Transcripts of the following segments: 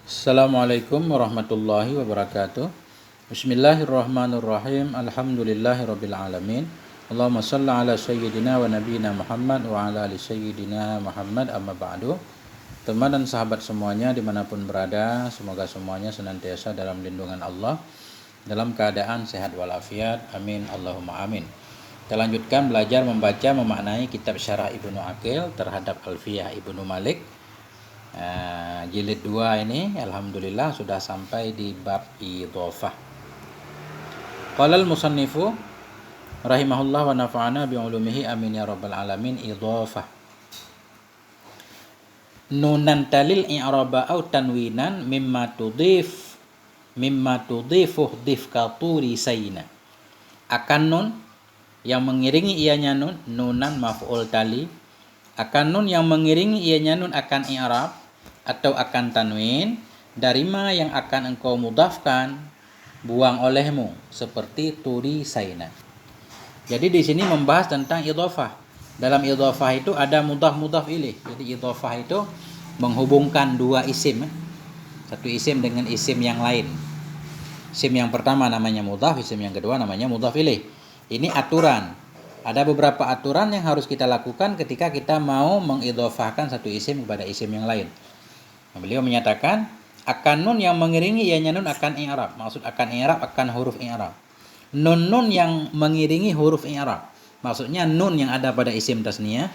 Assalamualaikum warahmatullahi wabarakatuh. Bismillahirrahmanirrahim. Alhamdulillahirabbil alamin. Allahumma shalli ala sayyidina wa nabiyyina Muhammad wa ala ali sayyidina Muhammad, amma ba'du. Teman dan sahabat semuanya dimanapun berada, semoga semuanya senantiasa dalam lindungan Allah, dalam keadaan sehat walafiat. Amin Allahumma amin. Kita lanjutkan belajar membaca memaknai kitab Syarah Ibnu Aqil terhadap Alfiyah Ibnu Malik. Jilid 2 ini alhamdulillah sudah sampai di bab idhofah. Qala al-musannifu rahimahullah wa nafa'ana bi ulumihi amin ya rabbal alamin. Idhofah nunan talil i'raba au tanwinan mimma tudhifuh dhifkaturi sayna. Akan nun yang mengiringi ianya nunan maf'ul tali, akan nun yang mengiringi ianya nun akan i'rab atau akan tanwin dari ma yang akan engkau mudhafkan, buang olehmu, seperti turi saina. Jadi di sini membahas tentang idhofah. Dalam idhofah itu ada mudhaf ilaih. Jadi idhofah itu menghubungkan dua isim, satu isim dengan isim yang lain. Isim yang pertama namanya mudhaf, isim yang kedua namanya mudhaf ilaih. Ini aturan. Ada beberapa aturan yang harus kita lakukan ketika kita mau mengidhofahkan satu isim kepada isim yang lain. Beliau menyatakan akan nun yang mengiringi ianya nun akan i'rab. Maksud akan i'rab akan huruf i'rab. Nun yang mengiringi huruf i'rab. Maksudnya nun yang ada pada isim tasniyah,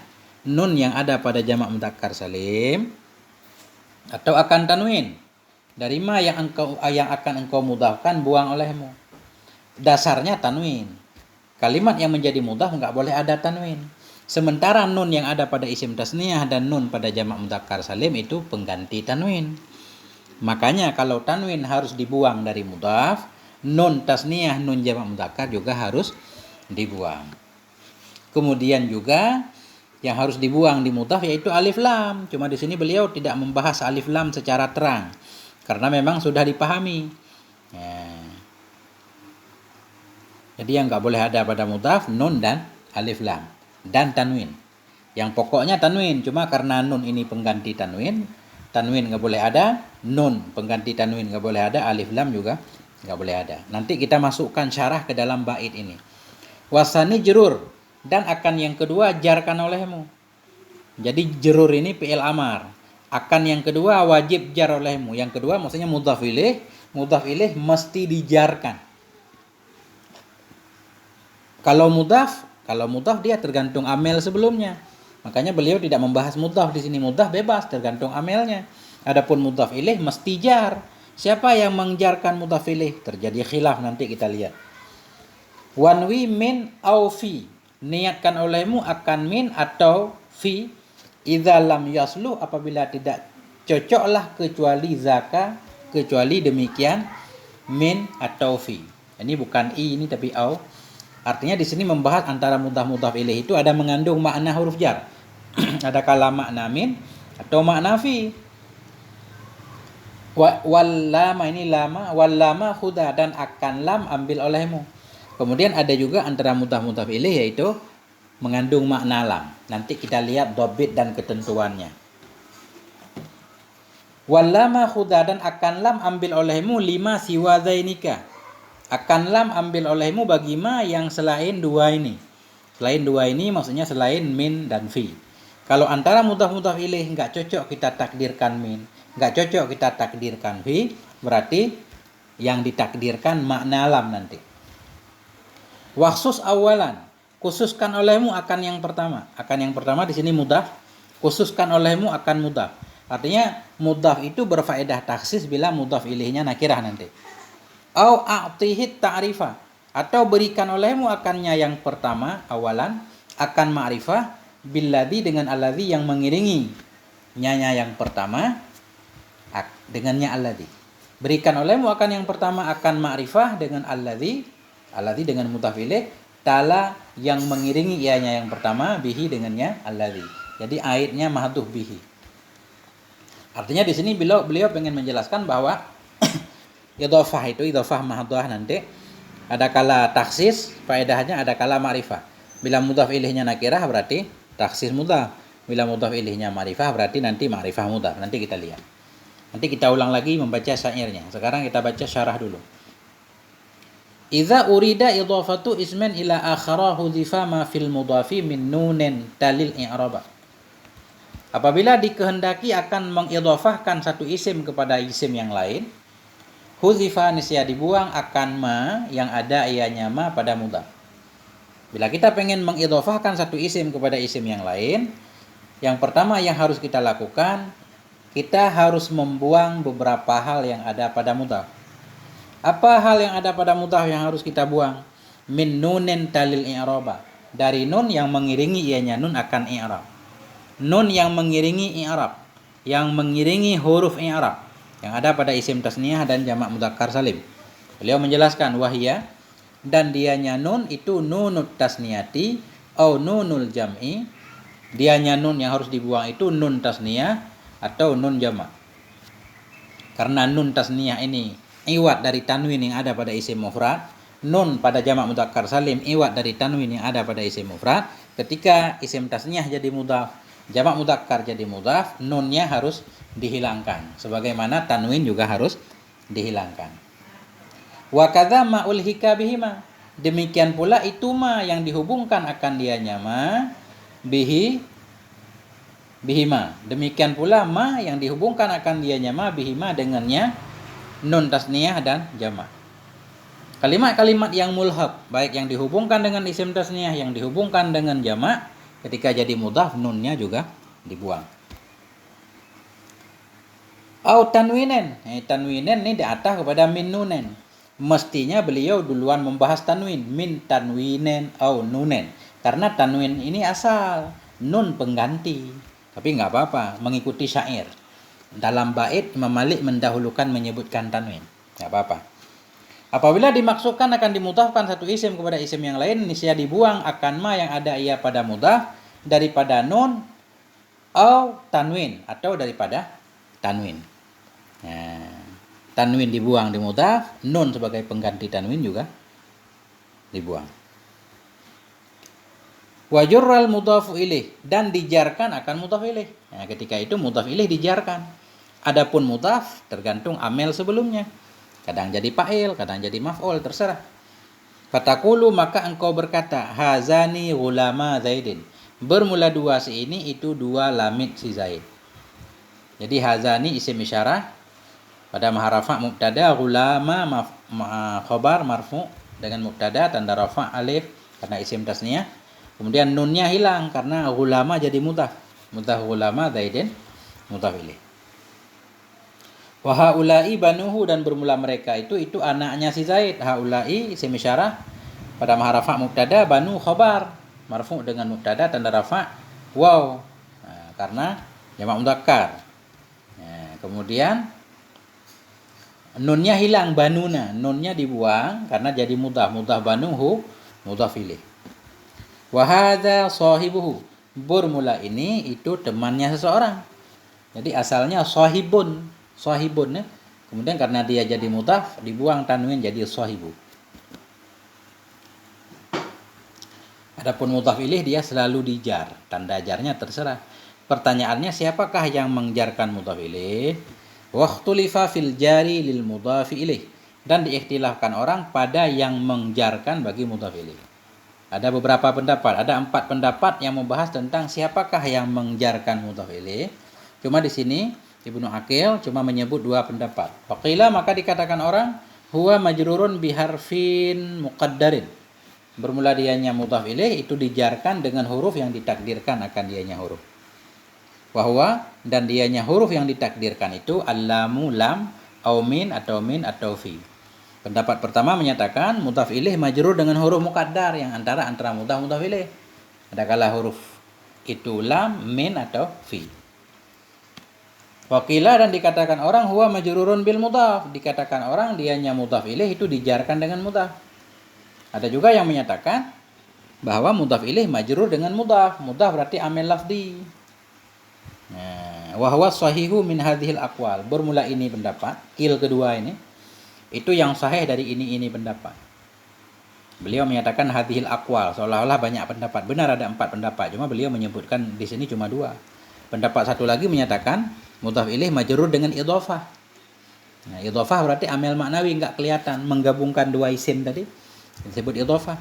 nun yang ada pada jamak mudzakkar salim, atau akan tanwin. Dari ma yang akan engkau mudhafkan, buang olehmu. Dasarnya tanwin. Kalimat yang menjadi mudhaf enggak boleh ada tanwin. Sementara nun yang ada pada isim tasniyah dan nun pada jamak mudzakkar salim itu pengganti tanwin. Makanya kalau tanwin harus dibuang dari mudhaf, nun tasniyah, nun jamak mudzakkar juga harus dibuang. Kemudian juga yang harus dibuang di mudhaf yaitu alif lam. Cuma di sini beliau tidak membahas alif lam secara terang karena memang sudah dipahami. Jadi yang enggak boleh ada pada mudhaf nun dan alif lam dan tanwin. Yang pokoknya tanwin, cuma karena nun ini pengganti tanwin enggak boleh ada, nun pengganti tanwin enggak boleh ada, alif lam juga enggak boleh ada. Nanti kita masukkan syarah ke dalam bait ini. Wasani jerur, dan akan yang kedua jarkan olehmu. Jadi jerur ini fi'il amar. Akan yang kedua wajib jar olehmu. Yang kedua maksudnya mudhaf ilaih mesti dijarkan. Kalau mudhaf dia tergantung amel sebelumnya. Makanya beliau tidak membahas mudhaf di sini. Mudhaf bebas tergantung amelnya. Adapun mudhaf ilaih mesti jar. Siapa yang mengjarkan mudhaf ilaih? Terjadi khilaf, nanti kita lihat. Wanwi min au fi. Niatkan olehmu akan min atau fi. Idza lam yaslu, apabila tidak cocoklah kecuali zaka, kecuali demikian min atau fi. Ini bukan i ini tapi au. Artinya di sini membahas antara mudhaf ilaih itu ada mengandung makna huruf jar. Ada kala makna min atau makna fi. Wal lama khuda, dan akan lam ambil olehmu. Kemudian ada juga antara mudhaf ilaih yaitu mengandung makna lam. Nanti kita lihat dhabit dan ketentuannya. Wal lama khuda, dan akan lam ambil olehmu lima siwa zainika. Akan lam ambil olehmu bagi ma yang selain dua ini. Selain dua ini maksudnya selain min dan fi. Kalau antara mudhaf ilaih enggak cocok kita takdirkan min, enggak cocok kita takdirkan fi, berarti yang ditakdirkan makna lam nanti. Waksus awalan, khususkan olehmu akan yang pertama. Akan yang pertama di sini mudhaf, khususkan olehmu akan mudhaf. Artinya mudhaf itu berfaedah taksis bila mudhaf ilaihnya nakirah nanti. Au a'tihit ta'rifah, atau berikan olehmu akannya yang pertama awalan akan ma'rifah billadzi dengan alladzi yang mengiringi nyanya yang pertama dengannya alladzi. Berikan olehmu akan yang pertama akan ma'rifah dengan alladzi dengan mudhaf ilaih, tala yang mengiringi ianya yang pertama bihi dengannya alladzi. Jadi aidnya mahdhuf bihi. Artinya di sini beliau ingin menjelaskan bahwa idhofah itu idhofah mahdhah nanti ada kala taksis faedahnya, ada kala ma'rifah. Bila mudhaf ilaihnya nakirah berarti taksis mudhaf. Bila mudhaf ilaihnya ma'rifah berarti nanti ma'rifah mudhaf. Nanti kita lihat. Nanti kita ulang lagi membaca syairnya. Sekarang kita baca syarah dulu. Idza urida idhafatu isman ila akhara hudhifa ma fil mudhafi min nunin talil i'raba. Apabila dikehendaki akan mengidhafahkan satu isim kepada isim yang lain, hudhifa nisya dibuang akan ma yang ada ianya ma pada mudhaf. Bila kita pengen mengidhafahkan satu isim kepada isim yang lain, yang pertama yang harus kita lakukan, kita harus membuang beberapa hal yang ada pada mudhaf. Apa hal yang ada pada mudhaf yang harus kita buang? Min nunin talil i'raba. Dari nun yang mengiringi ianya nun akan i'rab. Nun yang mengiringi i'rab, yang mengiringi huruf i'rab yang ada pada isim tasniyah dan jamak mudzakkar salim. Beliau menjelaskan wahia dan dianya nun itu nunut tasniyati atau nunul jam'i. Dianya nun yang harus dibuang itu nun tasniyah atau nun jamak. Karena nun tasniyah ini iwat dari tanwin yang ada pada isim mufrad, nun pada jamak mudzakkar salim iwat dari tanwin yang ada pada isim mufrad. Ketika isim tasniyah jadi mudhaf, jamak mudzakkar jadi mudhaf, nunnya harus dihilangkan. Sebagaimana tanwin juga harus dihilangkan. Wa kadza ma ulhika bihima. Demikian pula itu ma yang dihubungkan akan dianya ma bihima. Demikian pula ma yang dihubungkan akan dianya ma bihima dengannya nun tasniyah dan jamak. Kalimat-kalimat yang mulhaq, baik yang dihubungkan dengan isim tasniyah, yang dihubungkan dengan jamak, ketika jadi mudhaf nunnya juga dibuang. Au tanwinen. Tanwinen ini di atas kepada min nunen. Mestinya beliau duluan membahas tanwin, min tanwinen au nunen. Karena tanwin ini asal, nun pengganti. Tapi nggak apa-apa, mengikuti syair. Dalam bait Imam Malik mendahulukan menyebutkan tanwin. Tidak apa-apa. Apabila dimaksudkan akan dimudhafkan satu isim kepada isim yang lain, niscaya dibuang akan ma yang ada ia pada mudhaf daripada nun atau tanwin atau daripada tanwin. Nah, tanwin dibuang di mudhaf, nun sebagai pengganti tanwin juga dibuang. Wajurral mudhafu ilaih dan dijarkan akan mudhaf ilaih. Nah, ketika itu mudhaf ilaih dijarkan. Adapun mudhaf tergantung amel sebelumnya. Kadang jadi fa'il, kadang jadi maf'ul, terserah. Fatakulu maka engkau berkata, hazani ghulama Zaidin. Bermula dua si ini itu dua lamid si Zaid. Jadi hazani isim isyarah pada maharafa mubtada, ghulama khobar marfu dengan mubtada tanda rafa alif karena isim tasniyah. Kemudian nunnya hilang karena ghulama jadi mudhaf. Mudhaf ghulama Zaidin mudhaf ilaih. Wa haula'i banuhu dan bermula mereka itu anaknya si Zaid. Haula'i isim isyarah pada maharafa mubtada, banu khabar marfu dengan mubtada tanda rafa waw. Nah, karena jamak mudzakkar. Nah, kemudian nunnya hilang banuna, nunnya dibuang karena jadi mudhaf banuhu mudhaf ilaih. Wa hadza sahibuhu. Bermula ini itu temannya seseorang. Jadi asalnya sahibun ya. Kemudian karena dia jadi mudhaf dibuang tanwin jadi sahibu. Adapun mudhaf ilaih dia selalu dijar, tanda jarnya terserah. Pertanyaannya siapakah yang menjarkan mudhaf ilaih? Waqtulifa fil jari lil mudhaf ilaih. Dan diikhtilafkan orang pada yang menjarkan bagi mudhaf ilaih. Ada beberapa pendapat, ada 4 pendapat yang membahas tentang siapakah yang menjarkan mudhaf ilaih. Cuma di sini Ibnu Aqil cuma menyebut 2 pendapat. Faqila maka dikatakan orang huwa majrurun biharfin muqaddarin. Bermula dianya mudhaf ilaih itu dijarkan dengan huruf yang ditakdirkan akan dianya huruf. Wa huwa dan dianya huruf yang ditakdirkan itu allamu lam au min atau fi. Pendapat pertama menyatakan mudhaf ilaih majrur dengan huruf muqaddar yang antara mudhaf ilaih. Adakala huruf itu lam, min atau fi. Wakila dan dikatakan orang huwa majrurun bil mudhaf. Dikatakan orang dianya mudhaf ilaih itu dijarkan dengan mudhaf. Ada juga yang menyatakan bahwa mudhaf ilaih majrur dengan mudhaf. Mudhaf berarti amil lafzi. Nah, wa huwa sahihu min hadhil aqwal. Bermula ini pendapat, kil kedua ini itu yang sahih dari ini pendapat. Beliau menyatakan hadhil aqwal, seolah-olah banyak pendapat. Benar ada 4 pendapat, cuma beliau menyebutkan di sini cuma 2. Pendapat satu lagi menyatakan Mudhaf ilaih majrur dengan idhofah. Nah, idhofah berarti amil maknawi, enggak kelihatan, menggabungkan dua isim tadi disebut idhofah.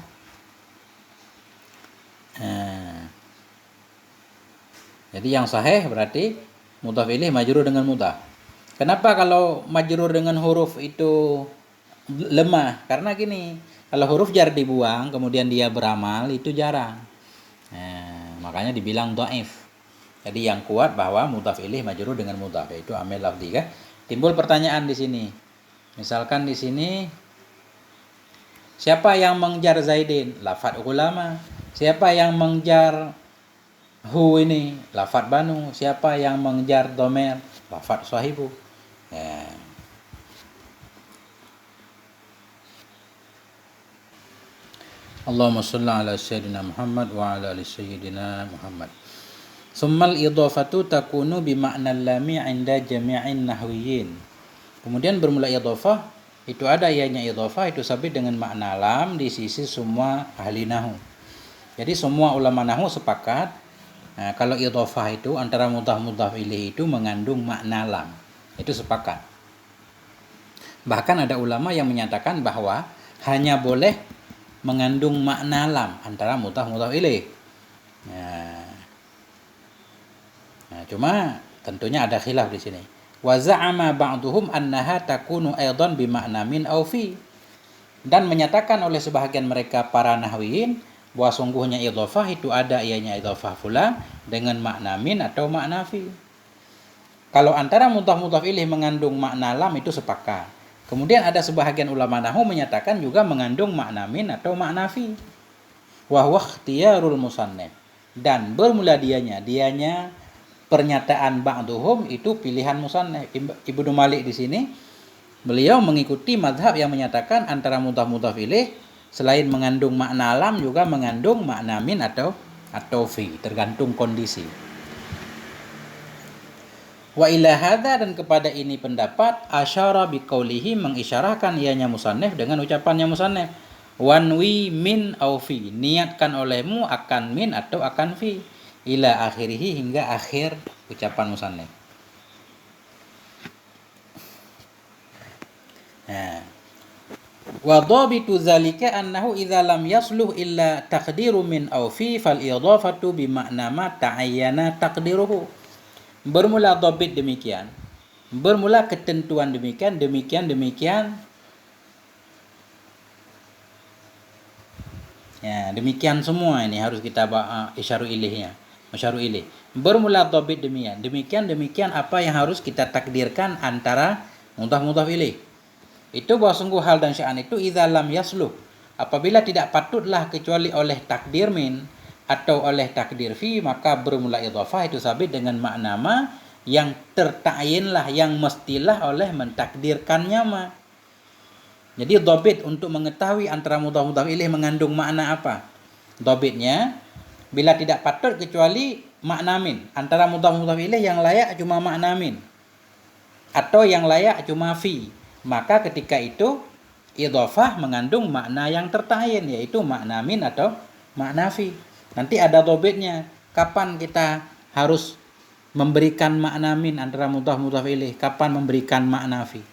Nah, jadi yang sahih berarti mudhaf ilaih majrur dengan mudhaf. Kenapa kalau majrur dengan huruf itu lemah? Karena gini, kalau huruf jar dibuang kemudian dia beramal itu jarang. Nah, makanya dibilang dhaif. Jadi yang kuat bahwa mudhaf ilaih majrur dengan mudhaf, yaitu amil lafzi kan. Timbul pertanyaan di sini. Misalkan di sini siapa yang mengjar Zaidin? Lafadz ulama. Siapa yang mengjar hu ini? Lafadz banu. Siapa yang mengjar domer? Lafadz sahibu. Ya. Allahumma shalli ala sayyidina Muhammad wa ala ali sayyidina Muhammad. Summal idhofatu takunu bima'na lami 'inda jami'in nahwiyin. Kemudian bermula idhofah, itu ada ianya idhofah itu sabit dengan makna lam di sisi semua ahli nahwu. Jadi semua ulama nahwu sepakat, nah, kalau idhofah itu antara mudhaf ilaih itu mengandung makna lam. Itu sepakat. Bahkan ada ulama yang menyatakan bahwa hanya boleh mengandung makna lam antara mudhaf ilaih. Nah, cuma tentunya ada khilaf di sini. Wa za'ama ba'duhum annaha takunu aidan bi makna min aw fi. Dan menyatakan oleh sebahagian mereka para nahwiyin bahwa sungguhnya idhofah itu ada ianya idhofah pula dengan makna min atau makna fi. Kalau antara mudhaf ilaih mengandung makna lam itu sepakat. Kemudian ada sebahagian ulama nahwu menyatakan juga mengandung makna min atau makna fi. Wa huwa ikhtiyarul musannif. Dan bermula dianya pernyataan ba'duhum itu pilihan musannif. Ibnu Malik di sini beliau mengikuti mazhab yang menyatakan antara mudhaf ilaih selain mengandung makna lam juga mengandung makna min atau fi, tergantung kondisi. Wa ila hadza, dan kepada ini pendapat asyara biqaulihi, mengisyarahkan ianya musannif dengan ucapannya musannif, wanwi min au fi, niatkan olehmu akan min atau akan fi, ila akhirih, hingga akhir ucapan musannif. Nah, wa dhabitu dzalika annahu idza lam yasluh illa taqdiru min au fi fal idhafatu bi makna ma ta'ayyana taqdiruhu. Bermula dhabit demikian, bermula ketentuan demikian. Ya, demikian semua ini harus kita isyaru ilaihnya, masyaru ilaih. Bermula dhabit demikian apa yang harus kita takdirkan antara mudhaf ilaih. Itu bahwa sungguh hal dan sya'an itu idza lam yasluh, apabila tidak patutlah kecuali oleh takdir min atau oleh takdir fi, maka bermula idhafah itu sabit dengan makna ma yang terta'yinlah, yang mestilah oleh mentakdirkannya ma. Jadi dhabit untuk mengetahui antara mudhaf ilaih mengandung makna apa. Dhabitnya bila tidak patut kecuali makna min, antara mudhaf ilaih yang layak cuma makna min atau yang layak cuma fi, maka ketika itu idhafah mengandung makna yang terta'yin, yaitu makna min atau makna fi. Nanti ada dhabitnya, kapan kita harus memberikan makna min antara mudhaf ilaih, kapan memberikan makna fi.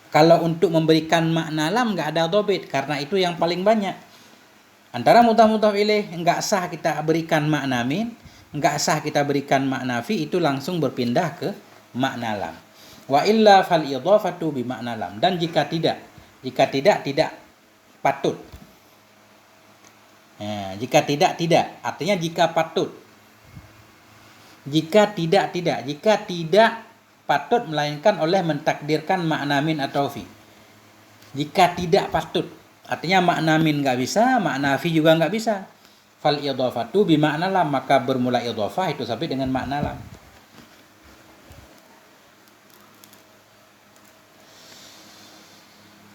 Kalau untuk memberikan makna lam enggak ada dhabit, karena itu yang paling banyak. Antara mudhaf ilaih enggak sah kita berikan makna min, enggak sah kita berikan makna fi, itu langsung berpindah ke makna lam. Wa illa fal idhafatu bi makna lam. Dan jika tidak patut. Jika tidak artinya jika patut. Jika tidak patut melainkan oleh mentakdirkan makna min atau fi. Jika tidak patut artinya makna min enggak bisa, makna fi juga enggak bisa. Fal idhafatu bi makna lam, maka bermula idhafah itu sabit dengan makna lam.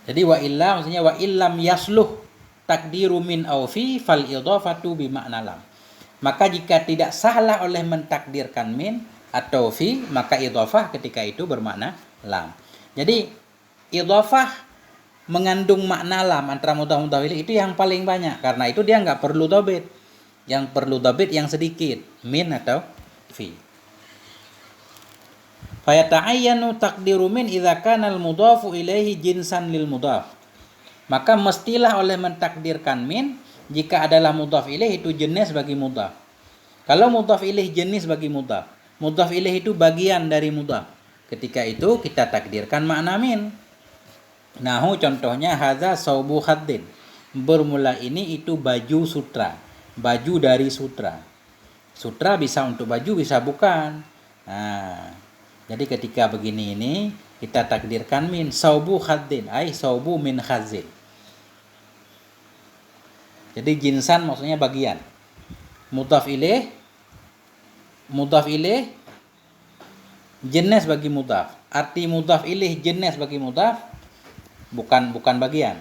Jadi wa illa maksudnya wa illam yasluh takdiru min au fi fal idhafatu bi makna lam. Maka jika tidak sahlah oleh mentakdirkan min atau fi, maka idhafah ketika itu bermakna lam. Jadi idhafah mengandung makna lam antara mudhaf ilaih itu yang paling banyak, karena itu dia enggak perlu dhabit. Yang perlu dhabit yang sedikit, min atau fi. Fayata'ayyanu taqdiru min idza kana al-mudhafu ilaihi jinsan lil mudhaf. Maka mestilah oleh mentakdirkan min jika adalah mudhaf ilaih itu jenis bagi mudhaf. Kalau mudhaf ilaih jenis bagi mudhaf, mudhaf ilaih itu bagian dari mudhaf. Ketika itu kita takdirkan makna min. Nahu contohnya hadza saubu khaddin. Bermula ini itu baju sutra, baju dari sutra. Sutra bisa untuk baju, bisa bukan. Nah, jadi ketika begini ini kita takdirkan min saubu khaddin, ai saubu min khazin. Jadi jinsan maksudnya bagian. Mudhaf ilaih jenis bagi mudhaf. Arti mudhaf ilaih jenis bagi mudhaf bukan bagian.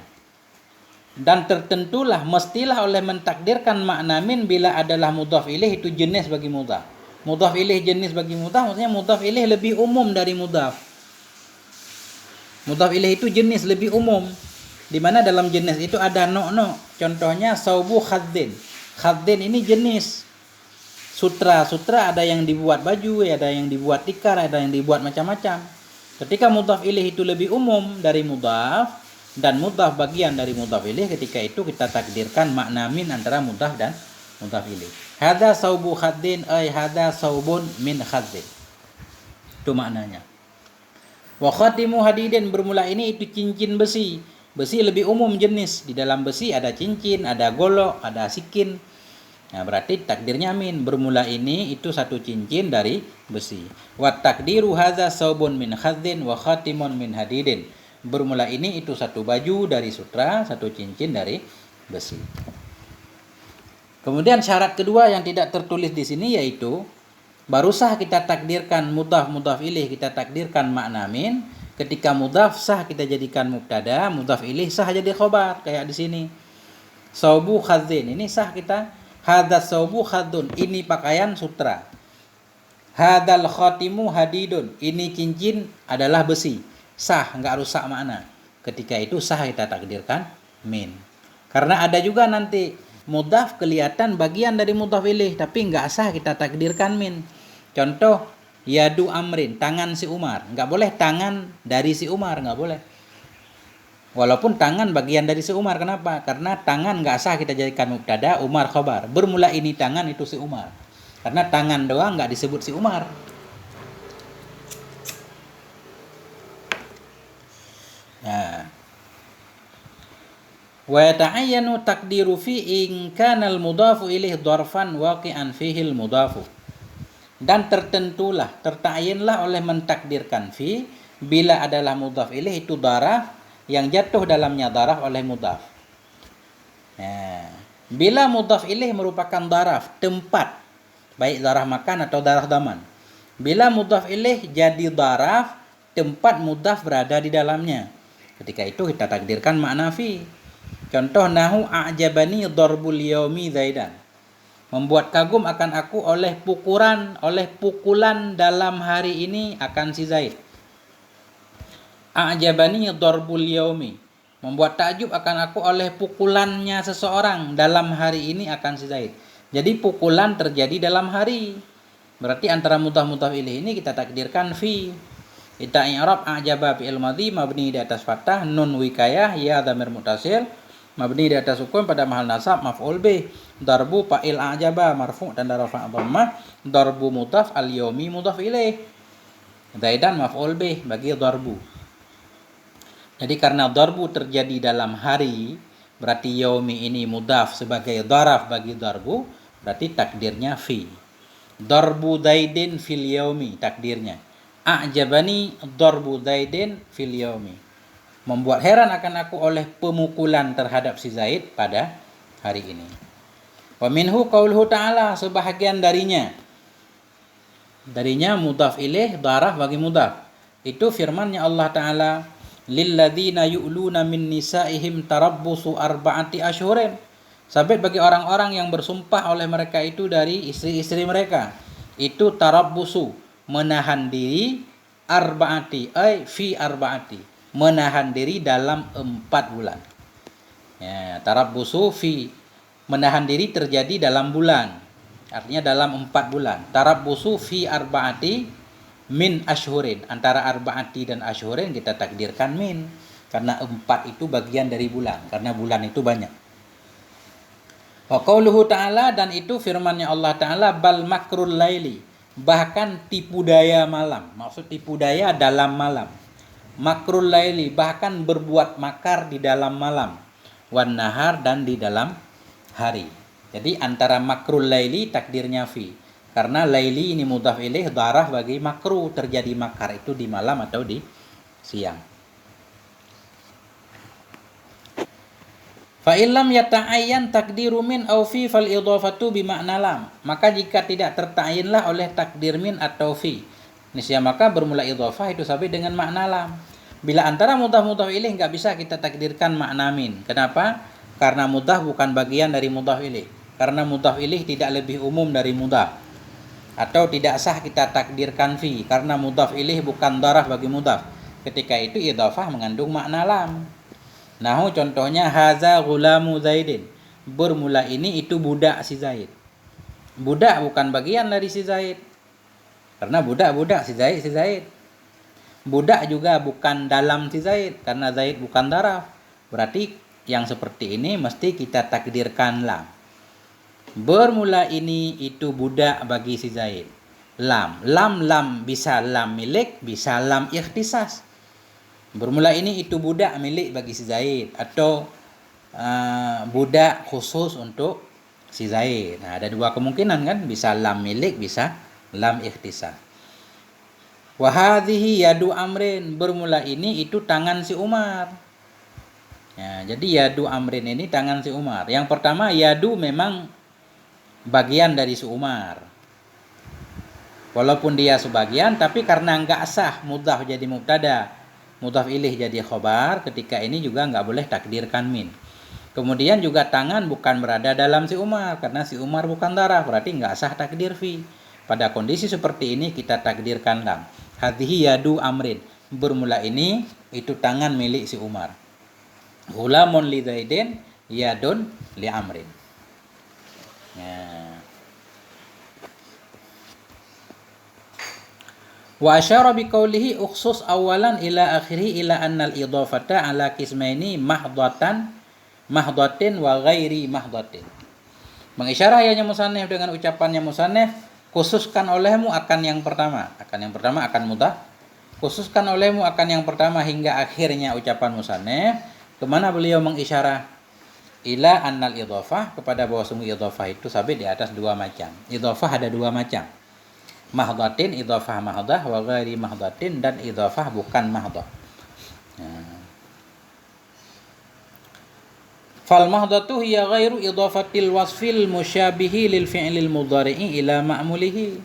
Dan tertentulah mestilah oleh mentakdirkan makna min bila adalah mudhaf ilaih itu jenis bagi mudhaf. Mudhaf ilaih jenis bagi mudhaf maksudnya mudhaf ilaih lebih umum dari mudhaf. Mudhaf ilaih itu jenis lebih umum. Di mana dalam jenis itu ada no. Contohnya saubu khaddin. Khaddin ini jenis. Sutra ada yang dibuat baju, ada yang dibuat tikar, ada yang dibuat macam-macam. Ketika mudhaf ilaih itu lebih umum dari mudhaf dan mudhaf bagian dari mudhaf ilaih, ketika itu kita takdirkan makna min antara mudhaf dan mudhaf ilaih. Hadza saubu khaddin ay hadza saubun min khaddin. Itu maknanya. Wa khatimu hadidin, bermula ini itu cincin besi. Besi lebih umum jenis. Di dalam besi ada cincin, ada golok, ada sikin. Nah, berarti takdirnya min. Bermula ini itu satu cincin dari besi. Wa takdiru hadza saubun min khaddin wa khatimun min hadidin. Bermula ini itu satu baju dari sutra, satu cincin dari besi. Kemudian syarat kedua yang tidak tertulis di sini yaitu baru sah kita takdirkan mudhaf ilaih, kita takdirkan makna min. Ketika mudhaf sah kita jadikan mubtada, mudhaf ilaih sah jadi khobar kayak di sini. Saubu khadzin, ini sah kita hadzal saubu khaddun, ini pakaian sutra. Hadzal khatimu hadidun, ini cincin adalah besi. Sah, enggak rusak makna. Ketika itu sah kita takdirkan min. Karena ada juga nanti mudhaf kelihatan bagian dari mudhaf ilaih tapi enggak sah kita takdirkan min. Contoh yadu amrin, tangan si Umar. Enggak boleh tangan dari si Umar, enggak boleh. Walaupun tangan bagian dari si Umar. Kenapa? Karena tangan enggak sah kita jadikan mubtada, Umar khobar. Bermula ini tangan itu si Umar. Karena tangan doang enggak disebut si Umar. Nah. Wa ta'ayyanu taqdiru fi in kana al-mudhafu ilaih dharfan waqi'an fihi al-mudhafu. Dan terta'ayinlah oleh mentakdirkan fi bila adalah mudhaf ilaih itu dharaf yang jatuh dalamnya dharaf oleh mudhaf. Nah, bila mudhaf ilaih merupakan dharaf tempat, baik dharaf makan atau dharaf zaman. Bila mudhaf ilaih jadi dharaf tempat mudhaf berada di dalamnya. Ketika itu kita takdirkan makna fi. Contoh nahu a'jabani darbul yaumi zaidan. Membuat kagum akan aku oleh pukulan dalam hari ini akan si Zaid. A'jabani darbul yaumi. Membuat takjub akan aku oleh pukulannya seseorang dalam hari ini akan si Zaid. Jadi pukulan terjadi dalam hari. Berarti antara mudhaf ilaih ini kita takdirkan fi. Kita i'rab a'jaba fi'il madhi mabni di atas fathah, nun wikayah, ya dhamir muttasil, mabni di atas sukun pada mahal nasab, maf'ul bih. Darbu fa'il a'jaba marfu' dan rafa' dhammah. Darbu mudhaf, al-yaumi mudhaf ilaih. Zaidan maf'ul bih bagi darbu. Jadi karena darbu terjadi dalam hari, berarti yaumi ini mudhaf sebagai dharaf bagi darbu, berarti takdirnya fi. Darbu zaidin fil yaumi, takdirnya. A'jabani darbu zaidin fil yaumi. Membuat heran akan aku oleh pemukulan terhadap si Zaid pada hari ini. Wa minhu qauluhu ta'ala, sebahagian darinya mudhaf ilaih dharaf bagi mudhaf. Itu firman-Nya Allah Ta'ala, lilladzina yu'luna min nisaihim tarabbusu arba'ati asyhurin. Sabit bagi orang-orang yang bersumpah oleh mereka itu dari istri-istri mereka. Itu tarabbusu, menahan diri, arba'ati ay fi arba'ati, menahan diri dalam 4 bulan. Ya, tarabbusu fi, menahan diri terjadi dalam bulan. Artinya dalam 4 bulan. Tarabbusu fi arba'ati min ashhurin, antara arbaati dan ashhurin kita takdirkan min, karena 4 itu bagian dari bulan, karena bulan itu banyak. Wa qauluhu ta'ala, dan itu firman-Nya Allah Ta'ala, bal makrul laili, bahkan tipu daya malam, maksud tipu daya dalam malam. Makrul laili, bahkan berbuat makar di dalam malam, wan nahar, dan di dalam hari. Jadi antara makrul laili takdirnya fi, karena laili ini mudhaf ilaih, darah bagi makruh, terjadi makar itu di malam atau di siang. Fa illam yata'ayyan takdiru min aw fi fal idhafatu bi makna lam, maka jika tidak tertayinlah oleh takdir min atau fi, niscaya maka bermula idhafah itu sampai dengan makna lam. Bila antara mudhaf ilaih enggak bisa kita takdirkan makna min. Kenapa? Karena mudhaf bukan bagian dari mudhaf ilaih. Karena mudhaf ilaih tidak lebih umum dari mudhaf. Atau tidak sah kita takdirkan fi, karena mudhaf ilaih bukan darah bagi mudhaf. Ketika itu idhafah mengandung makna lam. Nahu contohnya haza ghulamu Zaidin, bermula ini itu budak si Zaid. Budak bukan bagian dari si Zaid, karena budak si Zaid. Budak juga bukan dalam si Zaid, karena Zaid bukan daraf. Berarti yang seperti ini mesti kita takdirkan lam. Bermula ini itu budak bagi si Zaid. Lam bisa lam milik, bisa lam ikhtisas. Bermula ini itu budak milik bagi si Zaid, atau budak khusus untuk si Zaid. Nah, ada dua kemungkinan kan, bisa lam milik, bisa lam ikhtisas. Wa hadhihi yadu amrin, bermula ini itu tangan si Umar. Ya, jadi yadu amrin ini tangan si Umar. Yang pertama, yadu memang bagian dari si Umar. Walaupun dia sebagian, tapi karena enggak sah mudhaf jadi mubtada, mudhaf ilaih jadi khobar, ketika ini juga enggak boleh takdirkan min. Kemudian juga tangan bukan berada dalam si Umar, karena si Umar bukan darah, berarti enggak sah takdir fi. Pada kondisi seperti ini kita takdirkan lam. Hadhihi yadu amrin, bermula ini itu tangan milik si Umar. Ghulamun li Zaidin, yadun li amrin. Ya. Wa asyara bi qawlihi ukhsus awalan ila akhirih ila annal idhafata ala qismaini mahdhatin wa ghairi mahdhatin. Mengisyarah ayatnya musannif dengan ucapannya musannif, khususkan olehmu akan yang pertama. Akan mudhaf. Khususkan olehmu akan yang pertama hingga akhirnya ucapan musannif. Kemana beliau mengisyarah? Ila annal idhafah, kepada bahwa sungguh idhafah itu sabit di atas dua macam. Idhafah ada dua macam. Mahdhatin, idhafah mahdah, wa ghairi mahdhatin, dan idhafah bukan mahdah. Fal mahdhatu hiya ghairu idhafatil wasfil musyabihi lil fi'lil mudhari'i ila ma'mulihi.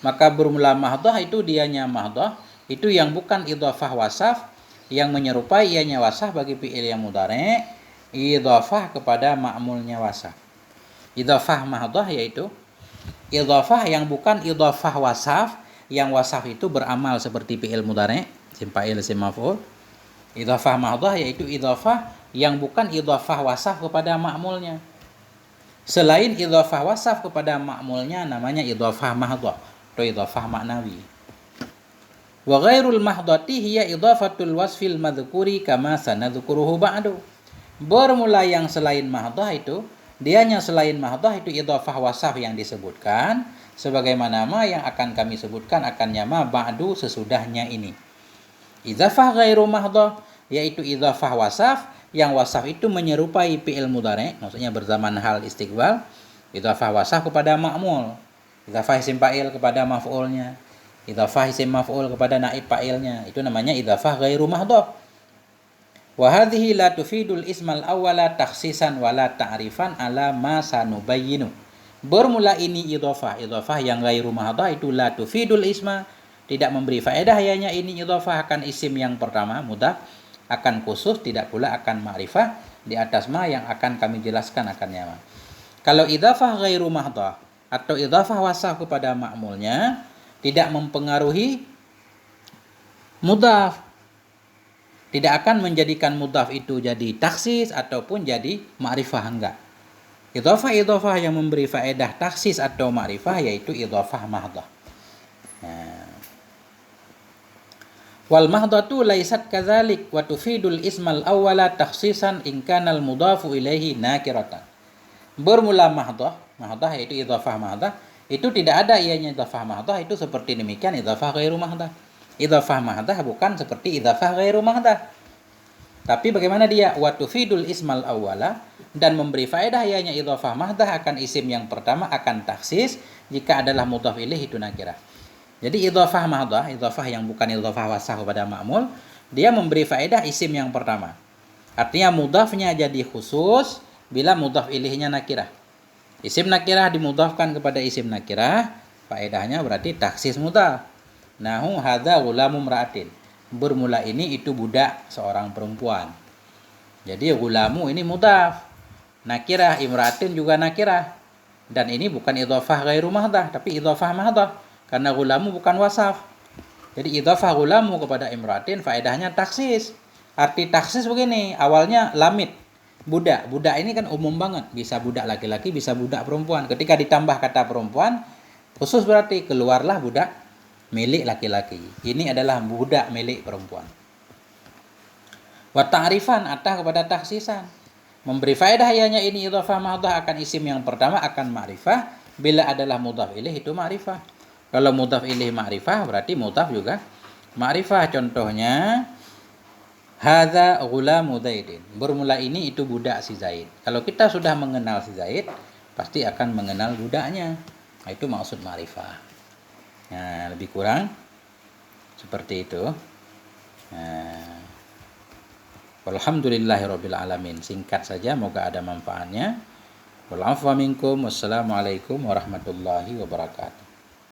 Maka bermula mahdah itu dianya mahdah, itu yang bukan idhafah wasaf, yang menyerupai ianya wasaf bagi fi'il yang mudhari', idhafah kepada ma'mulnya wasaf. Idhafah mahdah yaitu idhafah yang bukan idhafah wasaf, yang wasaf itu beramal seperti fi'il mudhari', sim fa'il, sim maf'ul. Idhafah mahdah yaitu idhafah yang bukan idhafah wasaf kepada ma'mulnya. Selain idhafah wasaf kepada ma'mulnya namanya idhafah mahdah atau idhafah maknawi. Wa ghairul mahdhati hiya idhafatul wasfil madhkuri kama sanadhkuruhu ba'du. Bermula yang selain mahdah itu, dianya selain mahdah itu idhafah wasaf yang disebutkan, sebagaimana yang akan kami sebutkan akannya ba'du sesudahnya ini. Idhafah ghairu mahdah yaitu idhafah wasaf, yang wasaf itu menyerupai fi'il mudhari', maksudnya berzaman hal istiqbal. Idhafah wasaf kepada ma'mul, idhafah isim fa'il kepada maf'ulnya, idhafah isim maf'ul kepada naib fa'ilnya, itu namanya idhafah ghairu mahdah. Wa hadhihi la tufidul ismal awwala takhsisan wala ta'rifan ala ma sanubayyinu. Bermula ini idhafah yang ghairu mahdah itu la tufidul isma, tidak memberi faedah ianya ini idhafah akan isim yang pertama mudhaf, akan khusus, tidak pula akan ma'rifah di atas ma yang akan kami jelaskan akannya ma. Kalau idhafah ghairu mahdah atau idhafah wasaf kepada ma'mulnya tidak mempengaruhi mudhaf, tidak akan menjadikan mudhaf itu jadi taksis ataupun jadi ma'rifah, enggak. Idhafah yang memberi faedah taksis atau ma'rifah yaitu idhafah mahdah. Nah, Wal mahdatu laisat kadzalik wa tufidul ismal awwala takhsisan in kana al mudhafu ilaihi nakiratan. Bermula mahdah, mahdah yaitu idhafah mahdah, itu tidak ada ianya idhafah mahdah, itu seperti demikian idhafah ghairu mahdah. Idhafah mahdah bukan seperti idhafah ghairu mahdah. Tapi bagaimana dia? Wa tufidul ismal awwala, dan memberi faedah ianya idhafah mahdah akan isim yang pertama akan taksis jika adalah mudhaf ilaih itu nakirah. Jadi idhafah mahdah, idhafah yang bukan idhafah wasah kepada ma'mul, dia memberi faedah isim yang pertama. Artinya mudhafnya jadi khusus bila mudhaf ilaihnya nakirah. Isim nakirah dimudhafkan kepada isim nakirah, faedahnya berarti taksis mudhaf. Nahu hadza ghulamu mra'atin. Bermula ini itu budak seorang perempuan. Jadi ghulamu ini mudhaf. Nakirah, imra'atin juga nakirah. Dan ini bukan idhafah ghairu mahdah, tapi idhafah mahdah. Karena ghulamu bukan wasaf. Jadi idhafah ghulamu kepada imra'atin faedahnya taksis. Arti taksis begini, awalnya lamid. Budak. Budak ini kan umum banget. Bisa budak laki-laki, bisa budak perempuan. Ketika ditambah kata perempuan, khusus berarti keluarlah budak milik laki-laki. Ini adalah budak milik perempuan. Wa ta'rifan atah kepada taksisan. Memberi faedah ianya ini idhafah mahdah akan isim yang pertama akan ma'rifah. Bila adalah mudhaf ilaih itu ma'rifah. Kalau mudhaf ilaih ma'rifah berarti mudhaf juga ma'rifah. Contohnya hadza ghulamu Zaidin. Bermula ini itu budak si Zaid. Kalau kita sudah mengenal si Zaid, pasti akan mengenal budaknya. Nah, itu maksud ma'rifah. Nah, lebih kurang seperti itu. Nah, walhamdulillahirabbil alamin. Singkat saja, moga ada manfaatnya. Wal afwa minkum. Wassalamualaikum warahmatullahi wabarakatuh.